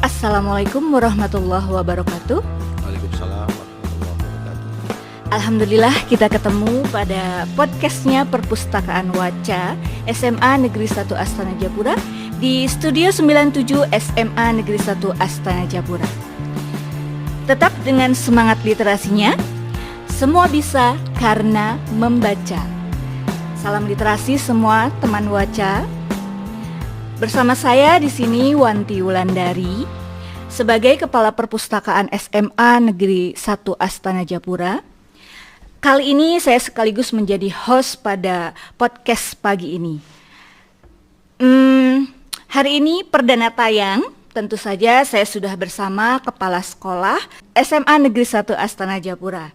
Assalamualaikum warahmatullahi wabarakatuh. Waalaikumsalam warahmatullahi wabarakatuh. Alhamdulillah kita ketemu pada podcastnya Perpustakaan Waca SMA Negeri 1 Astana Japura di Studio 97 SMA Negeri 1 Astana Japura. Tetap dengan semangat literasinya, semua bisa karena membaca. Salam literasi semua teman Waca. Bersama saya di sini Wanti Wulandari sebagai Kepala Perpustakaan SMA Negeri 1 Astana Japura. Kali ini saya sekaligus menjadi host pada podcast pagi ini. Hari ini perdana tayang, tentu saja saya sudah bersama Kepala Sekolah SMA Negeri 1 Astana Japura.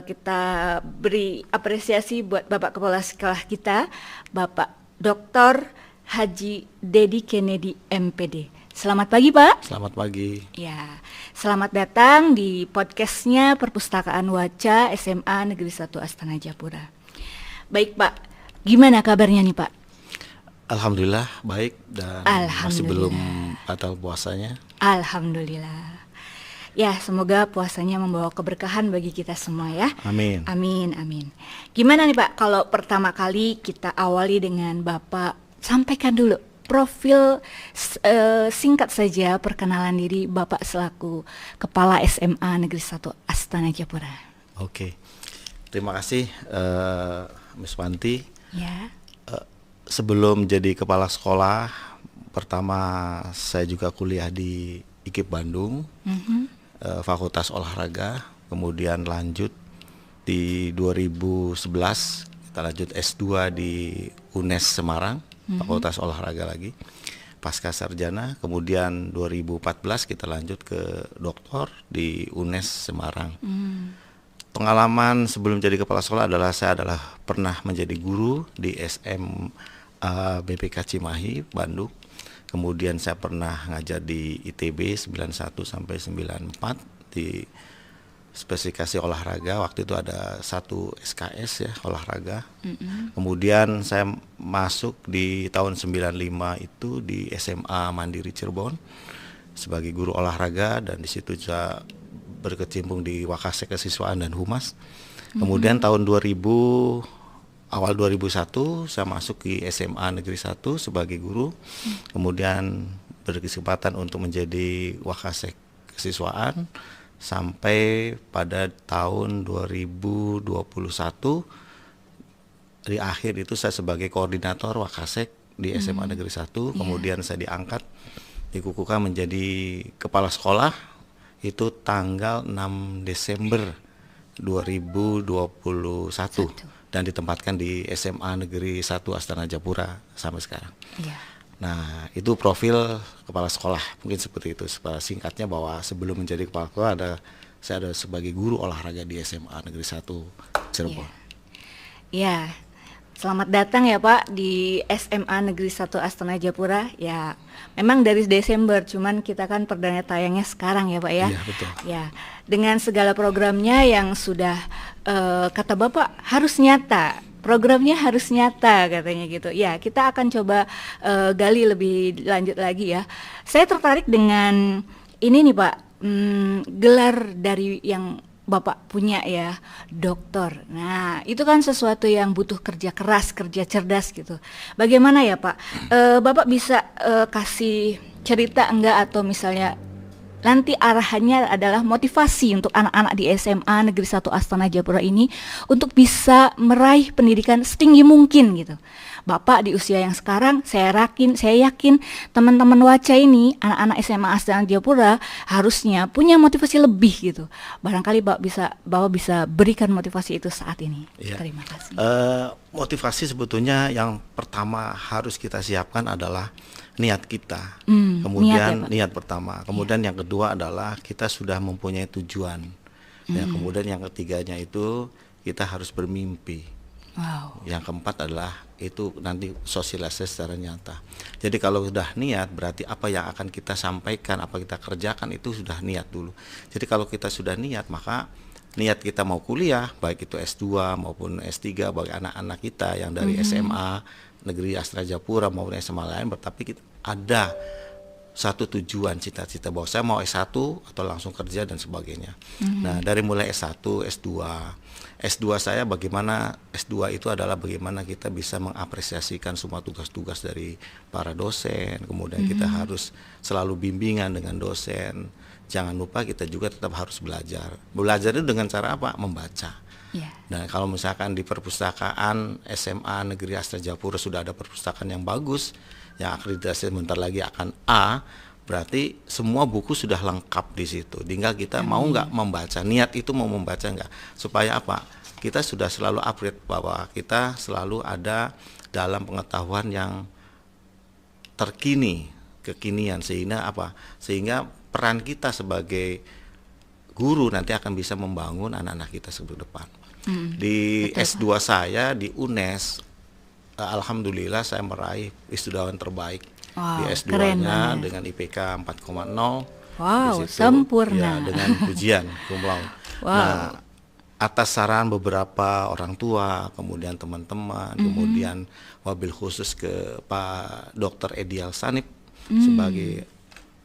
Kita beri apresiasi buat Bapak Kepala Sekolah kita, Bapak Dr. Haji Dedi Kennedy MPD. Selamat pagi Pak. Selamat pagi. Ya, selamat datang di podcastnya Perpustakaan Waca SMA Negeri 1 Astana Japura. Baik Pak, gimana kabarnya nih Pak? Alhamdulillah baik dan masih belum batal puasanya. Alhamdulillah. Ya, semoga puasanya membawa keberkahan bagi kita semua ya. Amin. Amin, amin. Gimana nih Pak, kalau pertama kali kita awali dengan Bapak sampaikan dulu profil singkat saja perkenalan diri Bapak selaku Kepala SMA Negeri 1 Astana Japura. Oke. Terima kasih Miss Wanti. Ya. Sebelum jadi kepala sekolah, pertama saya juga kuliah di IKIP Bandung, Fakultas Olahraga, kemudian lanjut di 2011 kita lanjut S2 di UNES Semarang, Fakultas Olahraga lagi, pasca sarjana. Kemudian 2014 kita lanjut ke doktor di UNES Semarang. Pengalaman sebelum jadi kepala sekolah adalah saya pernah menjadi guru di SMA BPK Cimahi Bandung. Kemudian saya pernah ngajar di ITB 91 sampai 94 di spesifikasi olahraga. Waktu itu ada 1 SKS ya, olahraga. Kemudian saya masuk di tahun 95 itu di SMA Mandiri Cirebon sebagai guru olahraga, dan di situ saya berkecimpung di Wakasek Kesiswaan dan Humas. Kemudian tahun 2000 awal 2001 saya masuk di SMA Negeri 1 sebagai guru. Kemudian berkesempatan untuk menjadi Wakasek Kesiswaan sampai pada tahun 2021 di akhir itu saya sebagai koordinator Wakasek di SMA Negeri 1. Kemudian saya diangkat, dikukuhkan menjadi kepala sekolah itu tanggal 6 Desember 2021 dan ditempatkan di SMA Negeri 1 Astana Japura sampai sekarang. Nah, itu profil kepala sekolah, mungkin seperti itu. Singkatnya bahwa sebelum menjadi kepala sekolah saya ada sebagai guru olahraga di SMA Negeri 1 Cirebon. Ya, selamat datang ya Pak di SMA Negeri 1 Astana Japura. Ya, memang dari Desember, cuman kita kan perdana tayangnya sekarang ya Pak ya. Iya, betul. Ya, dengan segala programnya yang sudah kata Bapak harus nyata. Programnya harus nyata katanya gitu. Ya, kita akan coba gali lebih lanjut lagi ya. Saya tertarik dengan ini nih Pak, gelar dari yang Bapak punya ya, doktor. Nah, itu kan sesuatu yang butuh kerja keras, kerja cerdas gitu. Bagaimana ya Pak? Bapak bisa kasih cerita enggak, atau misalnya nanti arahannya adalah motivasi untuk anak-anak di SMA Negeri 1 Astana Japura ini untuk bisa meraih pendidikan setinggi mungkin gitu. Bapak di usia yang sekarang, saya yakin teman-teman Waca ini, anak-anak SMA Astana Japura harusnya punya motivasi lebih gitu. Barangkali Bapak bisa berikan motivasi itu saat ini. Ya. Terima kasih. Motivasi sebetulnya yang pertama harus kita siapkan adalah niat kita. Kemudian niat pertama. Kemudian yang kedua adalah kita sudah mempunyai tujuan. Ya, kemudian yang ketiganya itu kita harus bermimpi. Wow. Yang keempat adalah itu nanti sosialisasi secara nyata. Jadi kalau sudah niat, berarti apa yang akan kita sampaikan, apa kita kerjakan itu sudah niat dulu. Jadi kalau kita sudah niat, maka niat kita mau kuliah, baik itu S2 maupun S3 bagi anak-anak kita yang dari SMA Negeri Astana Japura maupun SMA lain, tapi kita ada satu tujuan, cita-cita bahwa saya mau S1 atau langsung kerja dan sebagainya. Nah, dari mulai S1, S2. S2 saya bagaimana, S2 itu adalah bagaimana kita bisa mengapresiasikan semua tugas-tugas dari para dosen, kemudian kita harus selalu bimbingan dengan dosen. Jangan lupa kita juga tetap harus belajar. Belajar itu dengan cara apa? Membaca. Yeah. Nah, kalau misalkan di perpustakaan SMA Negeri Astra Japura sudah ada perpustakaan yang bagus, yang akreditasi sebentar lagi akan A, berarti semua buku sudah lengkap di situ. Tinggal kita mau nggak membaca, niat itu mau membaca nggak, supaya apa? Kita sudah selalu upgrade bahwa kita selalu ada dalam pengetahuan yang kekinian, sehingga apa? Sehingga peran kita sebagai guru nanti akan bisa membangun anak-anak kita sebelum depan. Di betul. S2 saya di UNES, alhamdulillah saya meraih wisudawan terbaik di S2-nya dengan IPK 4,0. Wow, sempurna. Ya, dengan pujian cum laude. Nah, atas saran beberapa orang tua, kemudian teman-teman, kemudian wabil khusus ke Pak Dr. Edial Sanip sebagai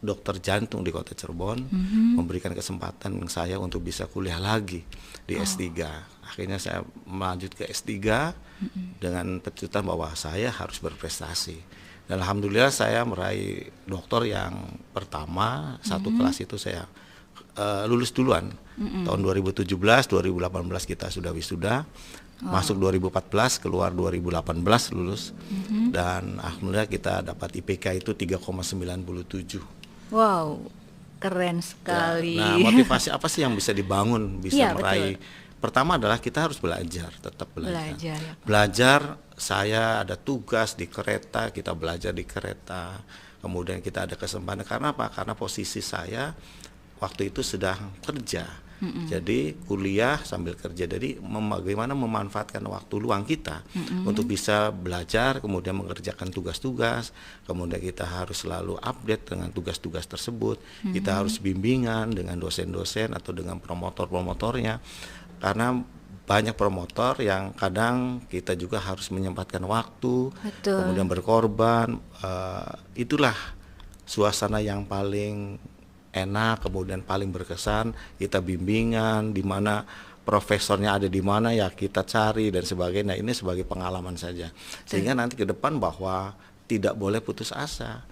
dokter jantung di Kota Cirebon, memberikan kesempatan saya untuk bisa kuliah lagi di S3. Akhirnya saya melanjut ke S3 dengan tuntutan bahwa saya harus berprestasi. Dan alhamdulillah saya meraih doktor yang pertama, satu kelas itu saya lulus duluan. Tahun 2017, 2018 kita sudah wisuda. Masuk 2014, keluar 2018 lulus. Dan alhamdulillah kita dapat IPK itu 3,97. Wow, keren sekali. Ya, nah, motivasi apa sih yang bisa dibangun, bisa meraih? Betul. Pertama adalah kita harus belajar, tetap belajar. Ya. Belajar, saya ada tugas di kereta, kita belajar di kereta. Kemudian kita ada kesempatan, karena apa? Karena posisi saya waktu itu sedang kerja. Jadi kuliah sambil kerja, jadi bagaimana memanfaatkan waktu luang kita untuk bisa belajar, kemudian mengerjakan tugas-tugas, kemudian kita harus selalu update dengan tugas-tugas tersebut, kita harus bimbingan dengan dosen-dosen atau dengan promotor-promotornya, karena banyak promotor yang kadang kita juga harus menyempatkan waktu, kemudian berkorban, itulah suasana yang paling enak, kemudian paling berkesan. Kita bimbingan di mana profesornya ada di mana, ya kita cari dan sebagainya. Ini sebagai pengalaman saja, sehingga nanti ke depan bahwa tidak boleh putus asa.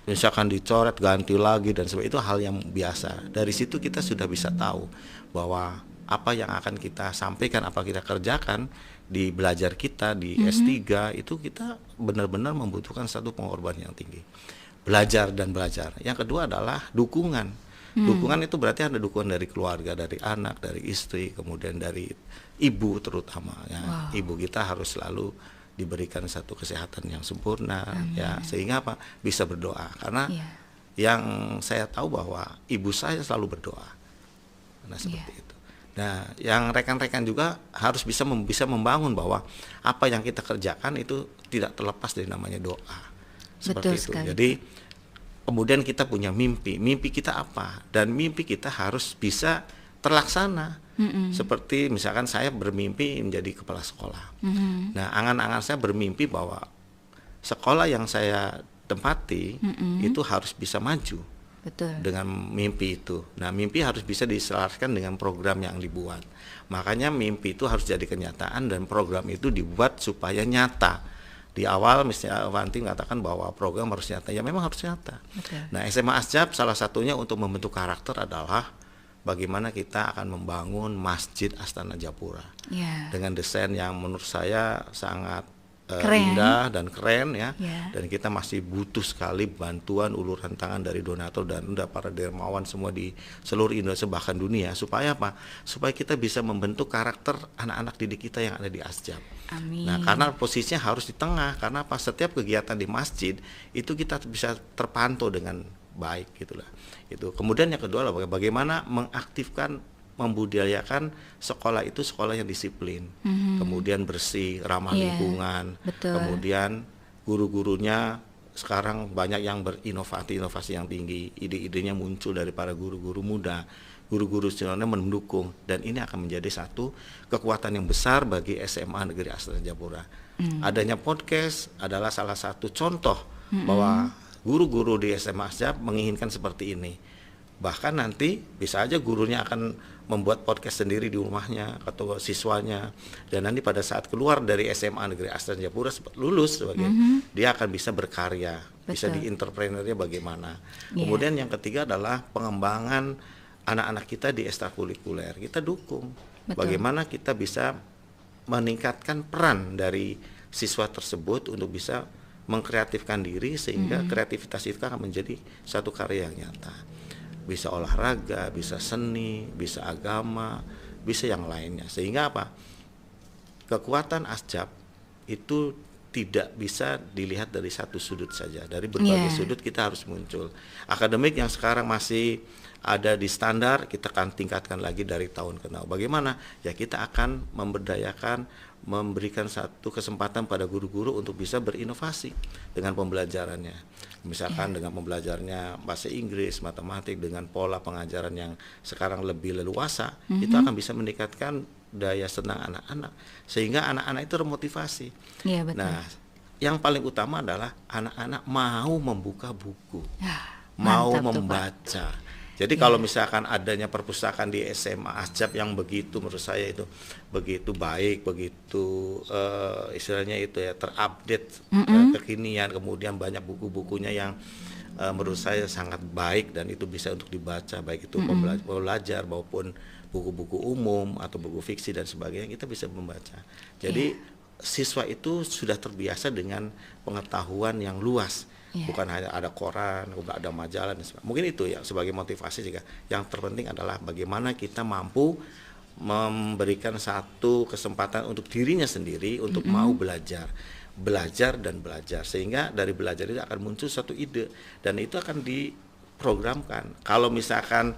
Misalkan dicoret ganti lagi dan sebagainya, itu hal yang biasa. Dari situ kita sudah bisa tahu bahwa apa yang akan kita sampaikan, apa kita kerjakan di belajar kita di S3 itu kita benar-benar membutuhkan satu pengorbanan yang tinggi. Belajar dan belajar. Yang kedua adalah dukungan. Dukungan itu berarti ada dukungan dari keluarga, dari anak, dari istri, kemudian dari ibu terutama. Ya. Ibu kita harus selalu diberikan satu kesehatan yang sempurna, ya, sehingga apa? Bisa berdoa. Karena yang saya tahu bahwa ibu saya selalu berdoa. Nah, seperti itu. Nah, yang rekan-rekan juga harus bisa membangun bahwa apa yang kita kerjakan itu tidak terlepas dari namanya doa. Seperti itu. Sekali. Jadi kemudian kita punya mimpi kita apa, dan mimpi kita harus bisa terlaksana. Seperti misalkan saya bermimpi menjadi kepala sekolah. Nah, angan-angan saya bermimpi bahwa sekolah yang saya tempati itu harus bisa maju. Betul. Dengan mimpi itu. Nah, mimpi harus bisa diselaraskan dengan program yang dibuat. Makanya mimpi itu harus jadi kenyataan, dan program itu dibuat supaya nyata. Di awal misalnya Wanti mengatakan bahwa program harus nyata, ya memang harus nyata. Nah, SMA Asjab salah satunya untuk membentuk karakter adalah bagaimana kita akan membangun Masjid Astana Japura dengan desain yang menurut saya sangat indah dan keren, ya. Dan kita masih butuh sekali bantuan uluran tangan dari donatur dan para dermawan semua di seluruh Indonesia bahkan dunia, supaya apa? Supaya kita bisa membentuk karakter anak-anak didik kita yang ada di Asjab. Amin. Nah, karena posisinya harus di tengah, karena apa? Setiap kegiatan di masjid itu kita bisa terpantau dengan baik, gitulah. Itu. Kemudian yang kedua adalah bagaimana mengaktifkan, membudidayakan sekolah itu sekolah yang disiplin, kemudian bersih, ramah lingkungan, kemudian guru-gurunya sekarang banyak yang berinovasi yang tinggi, ide-idenya muncul dari para guru-guru muda, guru-guru seniornya mendukung, dan ini akan menjadi satu kekuatan yang besar bagi SMA Negeri Astra Japura. Adanya podcast adalah salah satu contoh bahwa guru-guru di SMA Asjab menginginkan seperti ini. Bahkan nanti bisa aja gurunya akan membuat podcast sendiri di rumahnya atau siswanya, dan nanti pada saat keluar dari SMA Negeri Astra Jayapura lulus sebagai dia akan bisa berkarya, bisa di entrepreneurnya bagaimana. Kemudian yang ketiga adalah pengembangan anak-anak kita di ekstrakurikuler. Kita dukung bagaimana kita bisa meningkatkan peran dari siswa tersebut untuk bisa mengkreatifkan diri sehingga kreativitas itu akan menjadi satu karya yang nyata. Bisa olahraga, bisa seni, bisa agama, bisa yang lainnya. Sehingga apa? Kekuatan Asjab itu tidak bisa dilihat dari satu sudut saja. Dari berbagai sudut kita harus muncul. Akademik yang sekarang masih ada di standar, kita akan tingkatkan lagi dari tahun ke tahun. Bagaimana? Ya kita akan memberdayakan, memberikan satu kesempatan pada guru-guru untuk bisa berinovasi dengan pembelajarannya. Misalkan dengan pembelajarnya bahasa Inggris, matematik, dengan pola pengajaran yang sekarang lebih leluasa, itu akan bisa meningkatkan daya senang anak-anak, sehingga anak-anak itu termotivasi. Nah, yang paling utama adalah anak-anak mau membuka buku, mau membaca. Jadi kalau misalkan adanya perpustakaan di SMA Asjab yang begitu, menurut saya itu begitu baik, begitu istilahnya itu ya terupdate kekinian, kemudian banyak buku-bukunya yang menurut saya sangat baik dan itu bisa untuk dibaca, baik itu pembelajar maupun buku-buku umum atau buku fiksi dan sebagainya, kita bisa membaca. Jadi siswa itu sudah terbiasa dengan pengetahuan yang luas. Bukan hanya ada koran, ada majalah dan sebagainya. Mungkin itu ya sebagai motivasi juga. Yang terpenting adalah bagaimana kita mampu memberikan satu kesempatan untuk dirinya sendiri untuk mau belajar dan belajar, sehingga dari belajar itu akan muncul satu ide dan itu akan diprogramkan. Kalau misalkan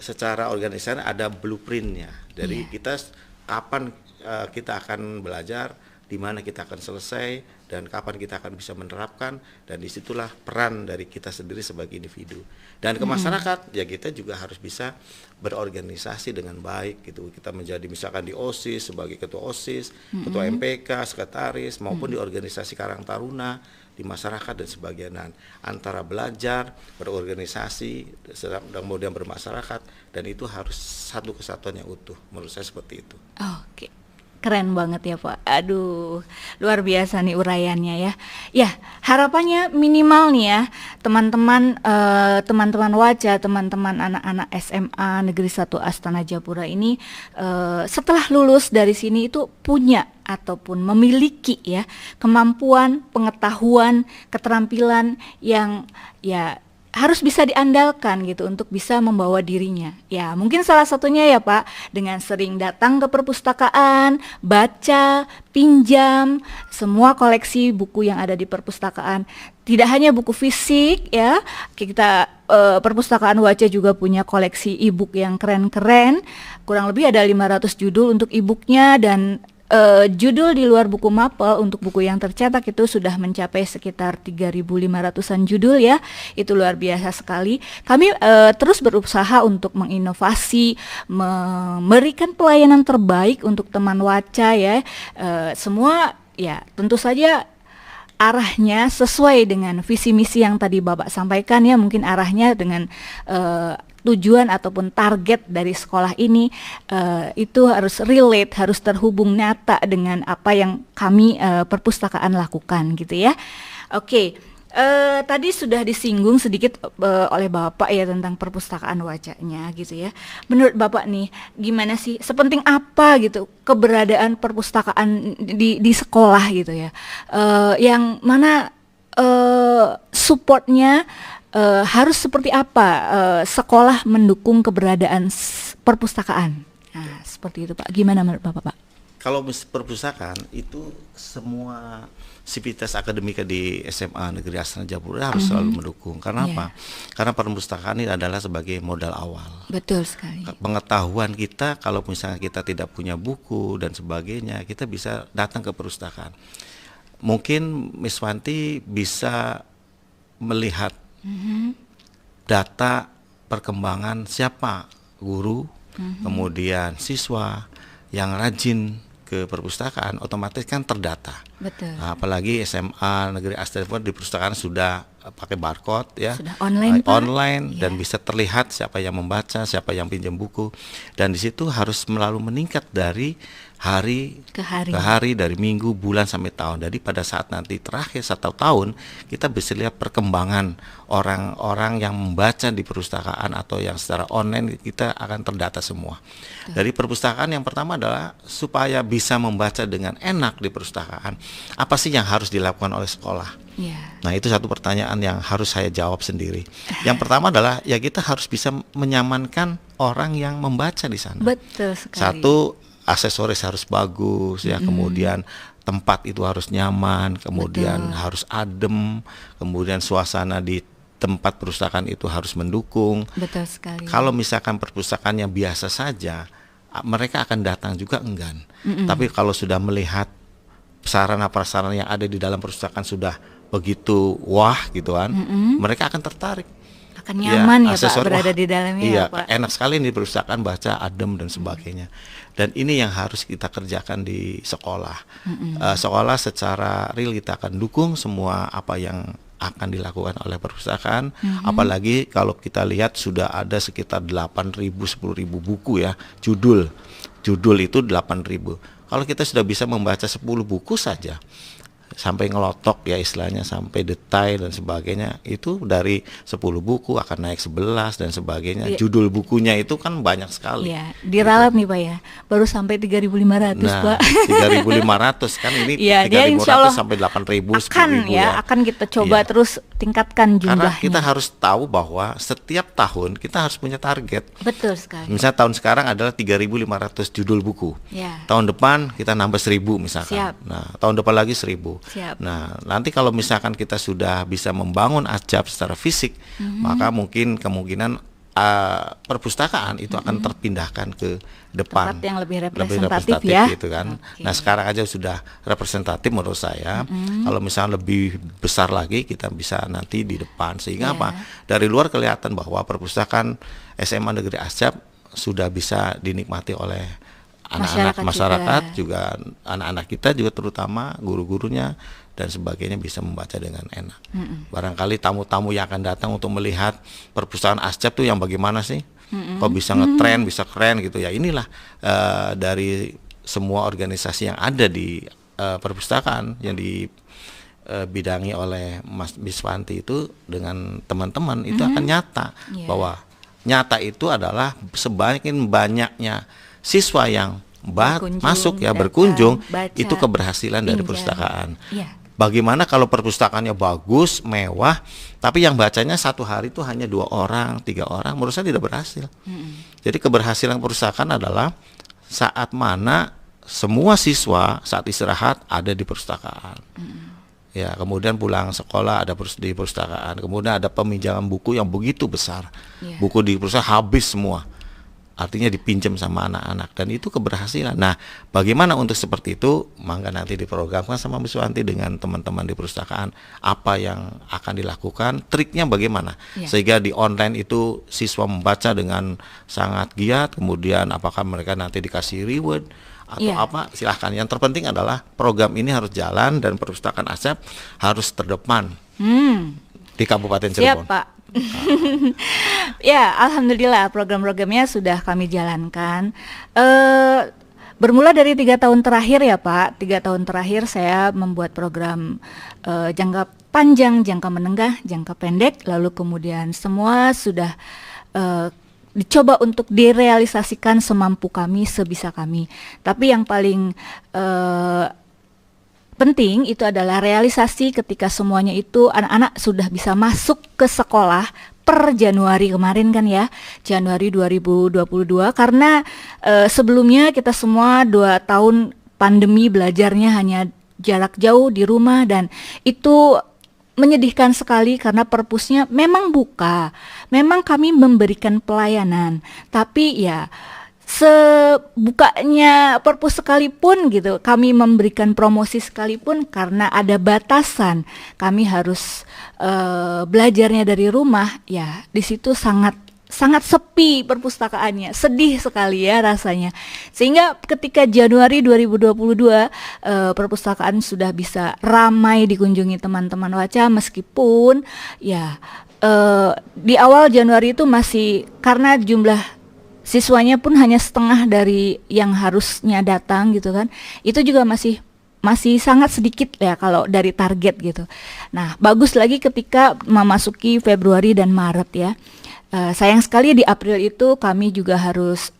secara organisasi ada blueprintnya, dari kita kapan kita akan belajar, di mana kita akan selesai, dan kapan kita akan bisa menerapkan, dan disitulah peran dari kita sendiri sebagai individu. Dan ke masyarakat, ya kita juga harus bisa berorganisasi dengan baik gitu. Kita menjadi misalkan di OSIS sebagai ketua OSIS, ketua MPK, sekretaris, maupun di organisasi Karang Taruna, di masyarakat dan sebagainya. Antara belajar, berorganisasi, kemudian bermasyarakat, dan itu harus satu kesatuan yang utuh. Menurut saya seperti itu. Oke. Keren banget ya Pak. Aduh, luar biasa nih uraiannya ya. Ya, harapannya minimal nih ya, teman-teman teman-teman Waca, teman-teman anak-anak SMA Negeri 1 Astana Jayapura ini setelah lulus dari sini itu punya ataupun memiliki ya kemampuan, pengetahuan, keterampilan yang ya harus bisa diandalkan gitu untuk bisa membawa dirinya. Ya, mungkin salah satunya ya Pak, dengan sering datang ke perpustakaan, baca, pinjam semua koleksi buku yang ada di perpustakaan. Tidak hanya buku fisik ya, kita perpustakaan Waca juga punya koleksi e-book yang keren-keren. Kurang lebih ada 500 judul untuk e-booknya, dan judul di luar buku mapel untuk buku yang tercetak itu sudah mencapai sekitar 3.500-an judul ya. Itu luar biasa sekali. Kami terus berusaha untuk menginovasi, memberikan pelayanan terbaik untuk teman Waca ya. Semua ya tentu saja arahnya sesuai dengan visi misi yang tadi Bapak sampaikan ya. Mungkin arahnya dengan tujuan ataupun target dari sekolah ini itu harus relate, harus terhubung nyata dengan apa yang kami perpustakaan lakukan gitu ya. Oke, tadi sudah disinggung sedikit oleh Bapak ya tentang perpustakaan Wacanya gitu ya. Menurut Bapak nih, gimana sih, sepenting apa gitu keberadaan perpustakaan di sekolah gitu ya? Yang mana supportnya harus seperti apa sekolah mendukung keberadaan perpustakaan? Nah, seperti itu Pak. Gimana menurut Bapak Pak? Kalau perpustakaan itu semua sivitas akademika di SMA Negeri Astana Jayapura harus selalu mendukung. Karena apa? Karena perpustakaan ini adalah sebagai modal awal. Betul sekali. Pengetahuan kita, kalau misalnya kita tidak punya buku dan sebagainya, kita bisa datang ke perpustakaan. Mungkin Miss Wanti bisa melihat data perkembangan siapa guru, kemudian siswa yang rajin ke perpustakaan, otomatis kan terdata. Betul. Nah, apalagi SMA Negeri Astana di perpustakaan sudah pakai barcode ya, sudah online, Pak. Online dan bisa terlihat siapa yang membaca, siapa yang pinjam buku, dan di situ harus selalu meningkat dari hari ke hari, dari minggu, bulan sampai tahun. Jadi pada saat nanti terakhir 1 tahun kita bisa lihat perkembangan orang-orang yang membaca di perpustakaan atau yang secara online, kita akan terdata semua. Dari perpustakaan yang pertama adalah supaya bisa membaca dengan enak di perpustakaan, apa sih yang harus dilakukan oleh sekolah? Nah, itu satu pertanyaan yang harus saya jawab sendiri. Yang pertama adalah ya kita harus bisa menyamankan orang yang membaca di sana. Betul sekali. Satu, aksesoris harus bagus ya, kemudian tempat itu harus nyaman, kemudian harus adem, kemudian suasana di tempat perpustakaan itu harus mendukung. Betul sekali. Kalau misalkan perpustakaannya biasa saja, mereka akan datang juga enggan. Tapi kalau sudah melihat sarana-prasarana yang ada di dalam perpustakaan sudah begitu wah gitu kan, mereka akan tertarik. Akan nyaman ya Pak berada di dalamnya. Iya, ya, Pak. Enak sekali di perpustakaan, baca adem dan sebagainya. Dan ini yang harus kita kerjakan di sekolah. Sekolah secara real kita akan dukung semua apa yang akan dilakukan oleh perpustakaan. Apalagi kalau kita lihat sudah ada sekitar 8.000 10.000 buku ya, judul itu 8.000. Kalau kita sudah bisa membaca 10 buku saja, sampai ngelotok ya istilahnya, sampai detail dan sebagainya, itu dari 10 buku akan naik 11 dan sebagainya. Judul bukunya itu kan banyak sekali. Iya, diralat nih Pak ya. Baru sampai 3.500 Pak. 3.500 kan ini. Ya, 3.500 sampai 8.000, 10.000 ya. Akan kita coba terus tingkatkan jumlahnya. Karena kita harus tahu bahwa setiap tahun kita harus punya target. Betul sekali. Misalnya tahun sekarang adalah 3.500 judul buku. Ya. Tahun depan kita nambah 1.000 misalkan. Siap. Nah, tahun depan lagi 1.000. Siap. Nah, nanti kalau misalkan kita sudah bisa membangun Asjab secara fisik, maka mungkin kemungkinan perpustakaan itu akan terpindahkan ke depan. Tempat yang lebih representatif ya. Gitu kan. Nah, sekarang aja sudah representatif menurut saya. Kalau misalnya lebih besar lagi, kita bisa nanti di depan. Sehingga apa? Dari luar kelihatan bahwa perpustakaan SMA Negeri Asjab sudah bisa dinikmati oleh anak-anak masyarakat juga anak-anak kita juga, terutama guru-gurunya dan sebagainya, bisa membaca dengan enak. Barangkali tamu-tamu yang akan datang untuk melihat perpustakaan Asjab tuh yang bagaimana sih, kok bisa ngetren, bisa keren gitu ya. Inilah dari semua organisasi yang ada di perpustakaan yang dibidangi oleh Mas Biswanti itu dengan teman-teman itu akan nyata bahwa nyata itu adalah semakin banyaknya siswa yang masuk ya, berkunjung, baca, itu keberhasilan dari perpustakaan. Bagaimana kalau perpustakaannya bagus, mewah, tapi yang bacanya satu hari itu hanya 2 orang, 3 orang, menurut saya tidak berhasil. Jadi keberhasilan perpustakaan adalah saat mana semua siswa saat istirahat ada di perpustakaan. Ya, kemudian pulang sekolah ada di perpustakaan, kemudian ada peminjaman buku yang begitu besar. Buku di perpustakaan habis semua. Artinya dipinjam sama anak-anak, dan itu keberhasilan. Nah, bagaimana untuk seperti itu? Mangga nanti diprogramkan sama Mbak Suwanti dengan teman-teman di perpustakaan apa yang akan dilakukan, triknya bagaimana sehingga di online itu siswa membaca dengan sangat giat. Kemudian apakah mereka nanti dikasih reward atau apa, silahkan. Yang terpenting adalah program ini harus jalan dan perpustakaan Asjab harus terdepan di Kabupaten Cirebon. Siap, Pak. Ya, alhamdulillah program-programnya sudah kami jalankan. Bermula dari 3 tahun terakhir ya Pak. 3 tahun terakhir saya membuat program jangka panjang, jangka menengah, jangka pendek. Lalu kemudian semua sudah dicoba untuk direalisasikan semampu kami, sebisa kami. Tapi yang paling penting itu adalah realisasi ketika semuanya itu anak-anak sudah bisa masuk ke sekolah per Januari kemarin kan ya, Januari 2022, karena sebelumnya kita semua 2 tahun pandemi belajarnya hanya jarak jauh di rumah, dan itu menyedihkan sekali karena perpusnya memang buka, memang kami memberikan pelayanan, tapi ya sebukanya perpus sekalipun gitu, kami memberikan promosi sekalipun, karena ada batasan, kami harus belajarnya dari rumah, ya di situ sangat sangat sepi perpustakaannya, sedih sekali ya rasanya. Sehingga ketika Januari 2022 perpustakaan sudah bisa ramai dikunjungi teman-teman Waca, meskipun ya di awal Januari itu masih, karena jumlah siswanya pun hanya setengah dari yang harusnya datang gitu kan, itu juga masih masih sangat sedikit ya kalau dari target gitu. Nah, bagus lagi ketika memasuki Februari dan Maret ya. Sayang sekali di April itu kami juga harus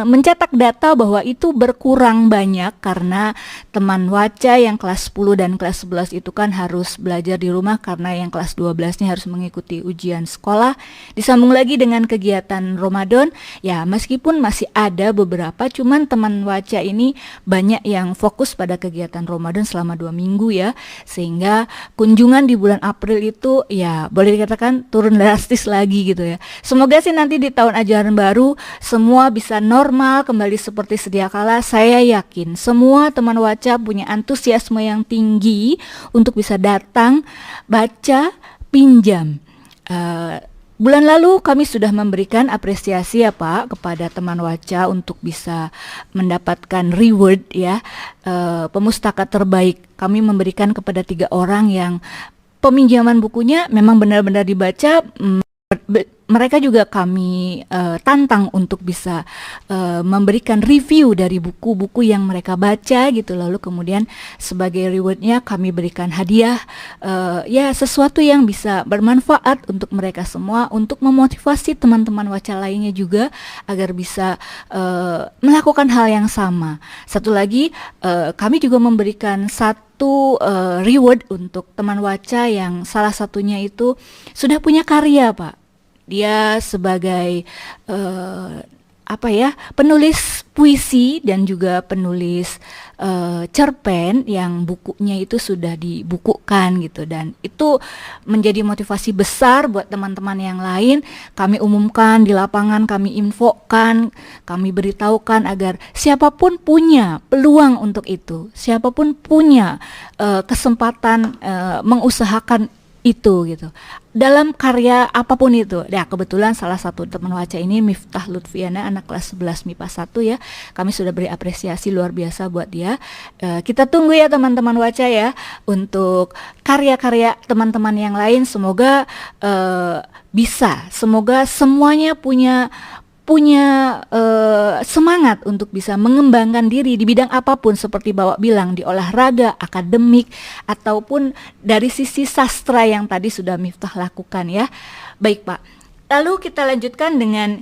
mencetak data bahwa itu berkurang banyak karena teman Waca yang kelas 10 dan kelas 11 itu kan harus belajar di rumah karena yang kelas 12-nya harus mengikuti ujian sekolah, disambung lagi dengan kegiatan Ramadan. Ya, meskipun masih ada beberapa, cuman teman Waca ini banyak yang fokus pada kegiatan Ramadan selama 2 minggu ya, sehingga kunjungan di bulan April itu ya boleh dikatakan turun drastis lagi gitu ya. Semoga sih nanti di tahun ajaran baru semua bisa normal kembali seperti sedia kala. Saya yakin semua teman Waca punya antusiasme yang tinggi untuk bisa datang, baca, pinjam. Bulan lalu kami sudah memberikan apresiasi ya Pak kepada teman Waca untuk bisa mendapatkan reward ya, pemustaka terbaik. Kami memberikan kepada 3 orang yang peminjaman bukunya memang benar-benar dibaca. Mereka juga kami tantang untuk bisa memberikan review dari buku-buku yang mereka baca gitu. Lalu kemudian sebagai rewardnya kami berikan hadiah, ya sesuatu yang bisa bermanfaat untuk mereka semua, untuk memotivasi teman-teman Waca lainnya juga agar bisa melakukan hal yang sama. Satu lagi, kami juga memberikan satu reward untuk teman Waca yang salah satunya itu sudah punya karya Pak. Dia sebagai penulis puisi dan juga penulis cerpen yang bukunya itu sudah dibukukan gitu, dan itu menjadi motivasi besar buat teman-teman yang lain. Kami umumkan di lapangan, kami infokan, kami beritahukan agar siapapun punya peluang untuk itu, siapapun punya kesempatan mengusahakan itu gitu dalam karya apapun itu. Ya kebetulan salah satu teman Waca ini Miftah Lutfiana, anak kelas 11 MIPA 1 ya. Kami sudah beri apresiasi luar biasa buat dia. Kita tunggu ya teman-teman Waca ya untuk karya-karya teman-teman yang lain. Semoga semoga semuanya punya semangat untuk bisa mengembangkan diri di bidang apapun, seperti Bapak bilang, di olahraga, akademik, ataupun dari sisi sastra yang tadi sudah Miftah lakukan ya. Baik Pak, lalu kita lanjutkan dengan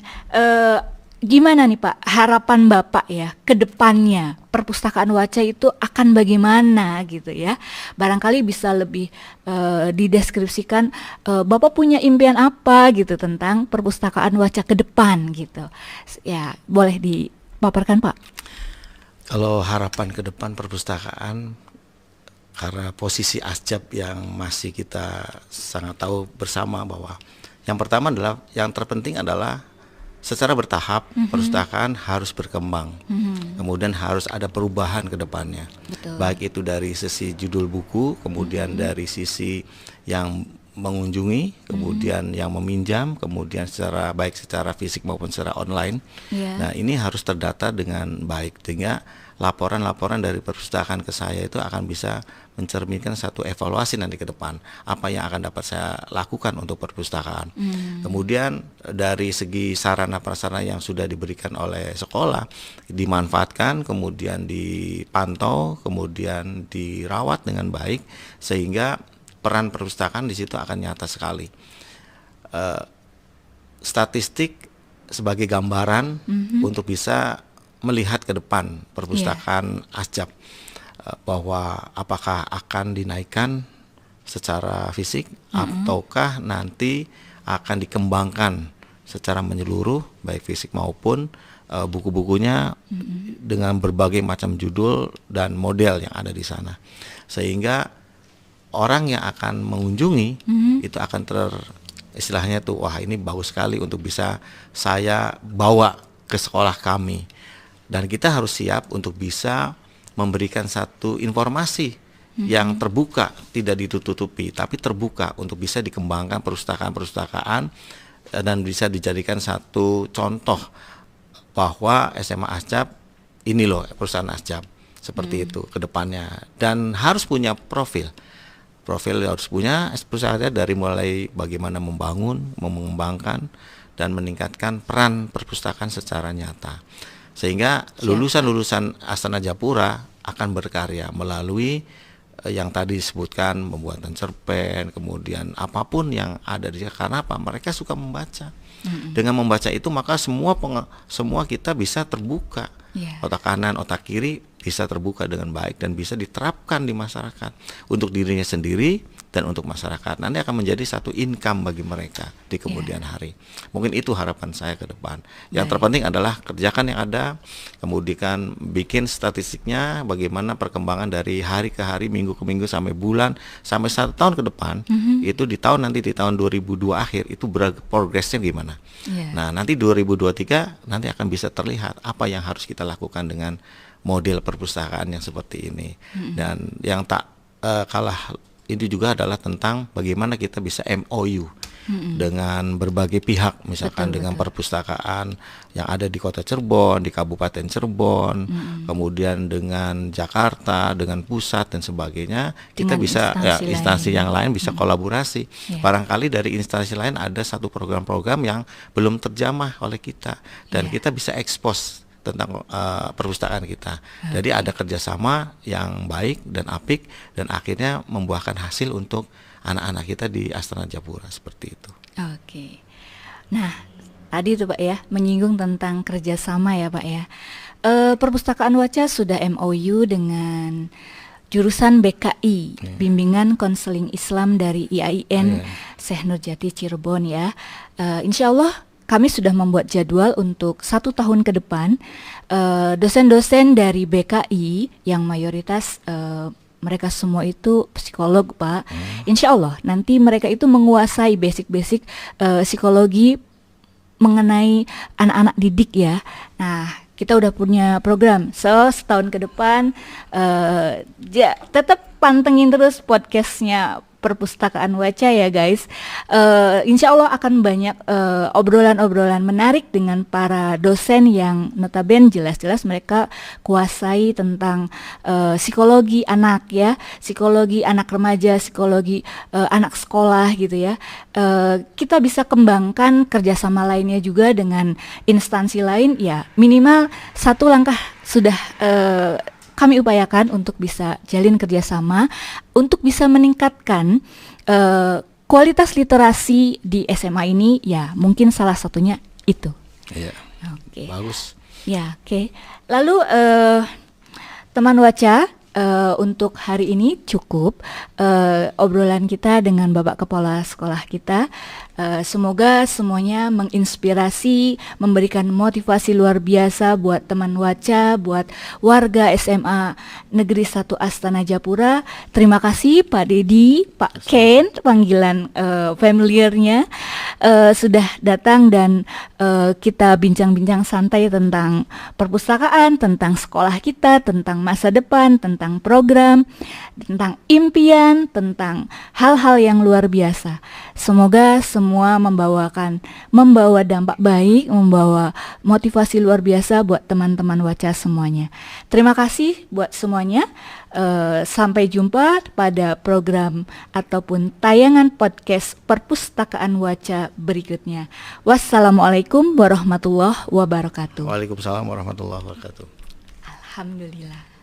gimana nih Pak harapan Bapak ya ke depannya, perpustakaan Waca itu akan bagaimana gitu ya. Barangkali bisa lebih dideskripsikan, Bapak punya impian apa gitu tentang perpustakaan Waca ke depan gitu. Ya, boleh dipaparkan Pak. Kalau harapan ke depan perpustakaan, karena posisi Asjab yang masih kita sangat tahu bersama bahwa yang pertama adalah, yang terpenting adalah secara bertahap perpustakaan harus berkembang, kemudian harus ada perubahan ke depannya. Betul. Baik itu dari sisi judul buku, kemudian dari sisi yang mengunjungi, kemudian yang meminjam, kemudian baik secara fisik maupun secara online. Nah ini harus terdata dengan baik, sehingga laporan-laporan dari perpustakaan ke saya itu akan bisa mencerminkan satu evaluasi nanti ke depan, apa yang akan dapat saya lakukan untuk perpustakaan. Kemudian dari segi sarana prasarana yang sudah diberikan oleh sekolah dimanfaatkan, kemudian dipantau, kemudian dirawat dengan baik, sehingga peran perpustakaan di situ akan nyata sekali. Statistik sebagai gambaran untuk bisa melihat ke depan perpustakaan Asjab, bahwa apakah akan dinaikkan secara fisik ataukah nanti akan dikembangkan secara menyeluruh baik fisik maupun buku-bukunya dengan berbagai macam judul dan model yang ada di sana, sehingga orang yang akan mengunjungi itu akan istilahnya tuh, wah ini bagus sekali untuk bisa saya bawa ke sekolah kami. Dan kita harus siap untuk bisa memberikan satu informasi yang terbuka, tidak ditutupi, tapi terbuka untuk bisa dikembangkan perpustakaan-perpustakaan dan bisa dijadikan satu contoh bahwa SMA Asjab ini loh perusahaan Asjab seperti itu ke depannya, dan harus punya profil harus punya perusahaan dari mulai bagaimana membangun, mengembangkan dan meningkatkan peran perpustakaan secara nyata, sehingga lulusan-lulusan Astana Japura akan berkarya melalui yang tadi disebutkan, pembuatan cerpen, kemudian apapun yang ada di sana. Karena apa? Mereka suka membaca. Dengan membaca itu maka semua kita bisa terbuka. Otak kanan, otak kiri bisa terbuka dengan baik dan bisa diterapkan di masyarakat untuk dirinya sendiri dan untuk masyarakat. Nanti akan menjadi satu income bagi mereka di kemudian hari. Mungkin itu harapan saya ke depan. Yang terpenting adalah kerjakan yang ada, kemudian bikin statistiknya bagaimana perkembangan dari hari ke hari, minggu ke minggu, sampai bulan, sampai 1 tahun ke depan. Itu di tahun 2002 akhir itu progresnya gimana. Nah, nanti 2023 nanti akan bisa terlihat apa yang harus kita lakukan dengan model perpustakaan yang seperti ini. Dan yang tak kalah itu juga adalah tentang bagaimana kita bisa MOU dengan berbagai pihak, misalkan dengan perpustakaan yang ada di Kota Cirebon, di Kabupaten Cirebon, kemudian dengan Jakarta, dengan pusat dan sebagainya. Kita bisa instansi yang lain bisa kolaborasi. Barangkali dari instansi lain ada satu program-program yang belum terjamah oleh kita dan kita bisa ekspos tentang perpustakaan kita. Jadi ada kerjasama yang baik dan apik dan akhirnya membuahkan hasil untuk anak-anak kita di Astana Japura seperti itu. Oke. Nah, tadi tuh Pak ya, menyinggung tentang kerjasama ya Pak ya. Perpustakaan Waca sudah MOU dengan jurusan BKI, Bimbingan Konseling Islam dari IAIN Syekh Nurjati Cirebon ya. Insya Allah kami sudah membuat jadwal untuk 1 tahun ke depan. Dosen-dosen dari BKI yang mayoritas mereka semua itu psikolog Pak. Insya Allah nanti mereka itu menguasai basic-basic psikologi mengenai anak-anak didik ya. Nah, kita udah punya program. So, setahun ke depan tetap pantengin terus podcastnya Perpustakaan Waca ya guys. Insya Allah akan banyak obrolan-obrolan menarik dengan para dosen yang notabene jelas-jelas mereka kuasai tentang psikologi anak ya, psikologi anak remaja, psikologi anak sekolah gitu ya. Kita bisa kembangkan kerjasama lainnya juga dengan instansi lain ya, minimal 1 langkah sudah kami upayakan untuk bisa jalin kerjasama untuk bisa meningkatkan kualitas literasi di SMA ini ya, mungkin salah satunya itu. Iya. Oke. Bagus. Ya, oke. Lalu teman Waca, untuk hari ini cukup obrolan kita dengan Bapak Kepala Sekolah kita. Semoga semuanya menginspirasi, memberikan motivasi luar biasa buat teman Waca, buat warga SMA Negeri 1 Astana Japura. Terima kasih Pak Dedi, Pak Ken, panggilan familiarnya, sudah datang dan kita bincang-bincang santai tentang perpustakaan, tentang sekolah kita, tentang masa depan, tentang program, tentang impian, tentang hal-hal yang luar biasa. Semoga semua membawa dampak baik, membawa motivasi luar biasa buat teman-teman Waca semuanya. Terima kasih buat semuanya. Sampai jumpa pada program ataupun tayangan podcast Perpustakaan Waca berikutnya. Wassalamualaikum warahmatullahi wabarakatuh. Waalaikumsalam warahmatullahi wabarakatuh. Alhamdulillah.